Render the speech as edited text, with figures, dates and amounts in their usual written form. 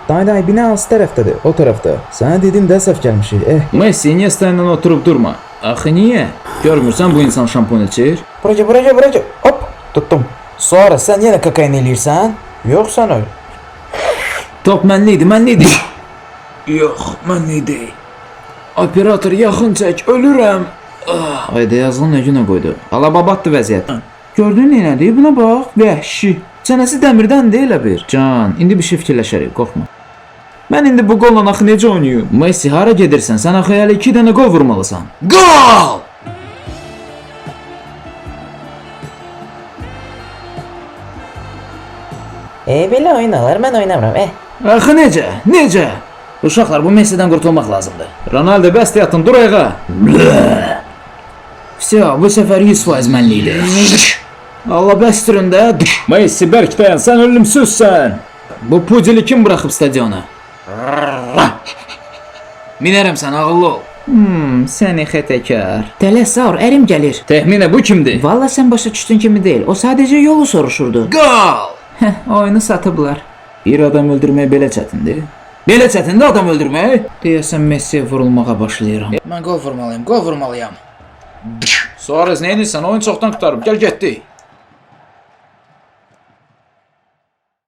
Day, bina hansı tərəfdədir? O tərəfdə. Sənə dedim də səhv gəlmişik. Messi Iniesta ilə oturub durma. Axı niyə? Görmürsən bu insan şampun içir? Bıraca. Hop, tuttum. Sonra sən yenə kokain eləyirsən? Yoxsa öl. Top mənli idi. Yox, mənli deyil. Operator yaxın çək, ölürəm. Ayda yazılan nə günə qoydu? Alababatdır vəziyyət. Gördün neylədir? Buna bax. Vəhşi. Çənəsi dəmirdən deyil bir. Can, indi bir şey fikirləşərik, qorxma. Mən indi bu qolla axı necə oynayım? Messi, hara gedirsən? Sən axı hələ 2 dənə qol vurmalısan. Gol! Belə oynalar, mən oynamıram. Axı necə? Uşaqlar, bu Messidən qurtulmaq lazımdır. Ronaldo, bəs yatın, dur ayağa. Vəsiya, bu səfər 100% mənlikdir. Allah bəsdirin də. Messi, bərk dayan, sən ölümsüzsən. Bu pudili kim bıraxıb stadiona? Minərəm sən, ağıllı ol. Səni xətəkar. Tələsaur, ərim gəlir. Təxminə bu kimdir? Valla sən başa düşdün kimi deyil. O sadəcə yolu soruşurdu. Gol! Oyunu satıblar. Bir adam öldürmək belə çətindir. Belə çətindir adam öldürmək? Deyəsən Messiyə vurulmağa başlayıram. Mən qol vurmalıyam. Suarez, nə edirsən? Oyun çoxdan qutarıb. Gəl getdik.